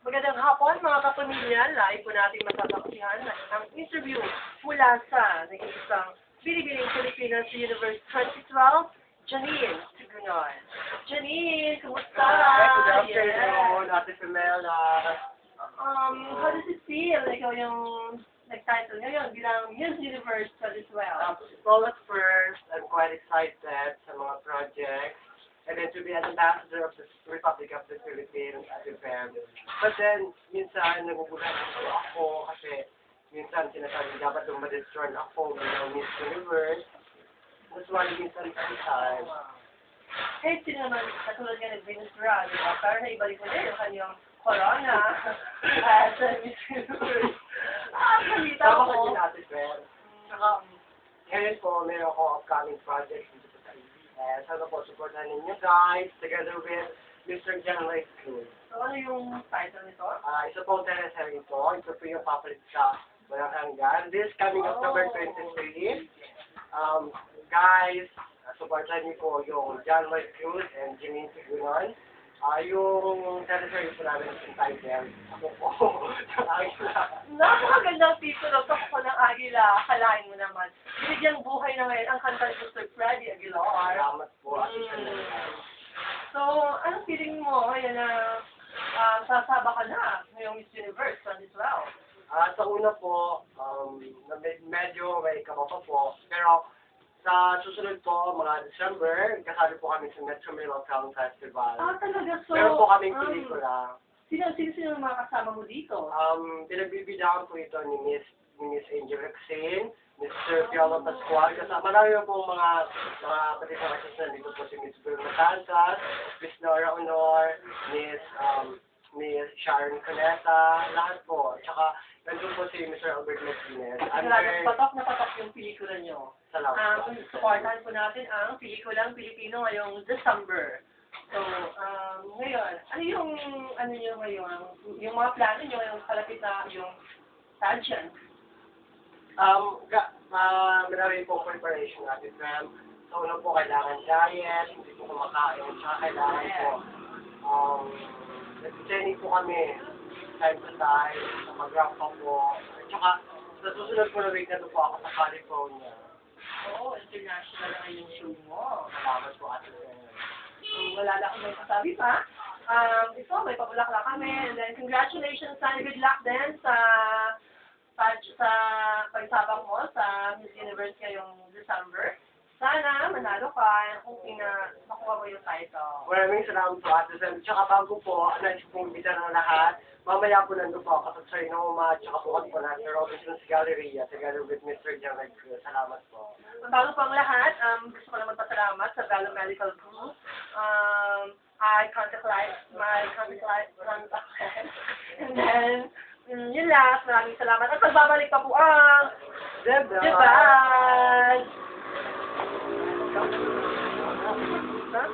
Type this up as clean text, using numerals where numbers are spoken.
Magandang hapon mga kapamilya. Live po natin masasaksihan ang interview mula sa nag-iisang Binibining Pilipinas Universe 2012, Janine Sigunon. Janine, kumusta? Good afternoon, Ate Pamela. How does it feel? Ikaw yung nag-title ngayon bilang Miss Universe 2012. Well, at first, I'm quite excited sa mga projects and then to be an ambassador of the Republic of the Philippines at event. But then, minsan, nagugulan ako kasi minsan sinasabi dapat lumadestroy ako bilang Miss Universe. That's why minsan sometimes. Eh, sino naman katulad nga nag-ministra, di ba? Pero naibalik mo din yung kanyang corona at Miss Universe. Kalita Tama ko. ka din, Ate Pam. Ngayon po, meron ako upcoming projects dito sa ABS. Sana po, supportan ninyo guys, together with Mr. John Lloyd Cruz. So, ano yung title nito? Isa po teleserye ito. Ito po yung papalit sa Malacanga. This coming October 23. Guys, supportan niyo po yung John Lloyd Cruz and Janine Sigunon. Yung teleserye po namin yung title. Ako po, ng Agila. Napakagandang título. Tapos ko ng Agila. Akalain mo naman. Binigyang buhay na ngayon ang kanta ni Mr. Freddy Aguilar. Salamat po. So, anong feeling mo ngayon na sasaba ka na ngayong Miss Universe 2012? Sa una po, medyo may kababa po. Pero sa susunod po, mga December, kasali po kami sa Metro Manila Film Festival. Talaga? So, Meron po kaming pelikula. Sino yung mga kasama mo dito? Pinagbibidaan po ito ni Miss Angel Rexin, Mr. Piolo Pascual. Kasama marami po mga patitang artist na dito po si Miss Bruno Santos, Miss Nora Honor, Miss Sharon Cuneta, lahat po. Tsaka, nandun po si Mr. Albert Martinez. Patok na patok yung pelikula nyo. Salamat. Supportahan po natin ang pelikulang Pilipino ngayong December. So, ngayon, ano nyo ngayon, yung mga plano nyo ngayong kalapit na yung pageant? Marami po preparation natin, ma'am. So, una po, kailangan diet, hindi po kumakain, tsaka kailangan po, nag-training po kami, time to time, mag-ramp up po. Tsaka, sa susunod po na week na po ako sa California. Oo, international na yung show mo. Salamat po, Ate Pam. So, wala na akong may kasabi pa. Ito, may pabulak-lak kami. And then, congratulations and good luck din sa pagsabak mo sa Miss Universe ngayong December. Sana manalo ka kung makuha mo yung title. Maraming salamat po, Ate Pam. Tsaka bago po, nais pong bita ng lahat. Mamaya po nandun po ako sa Trinoma, tsaka po po na sa Robinson's Galleria, together with Mr. John Lloyd Cruz. Salamat po. Bago po ang lahat, gusto ko naman pasalamat sa Valo Medical Group. I contact my contact and then, yun last, maraming salamat. At pagbabalik pa po ang Debad! Huh?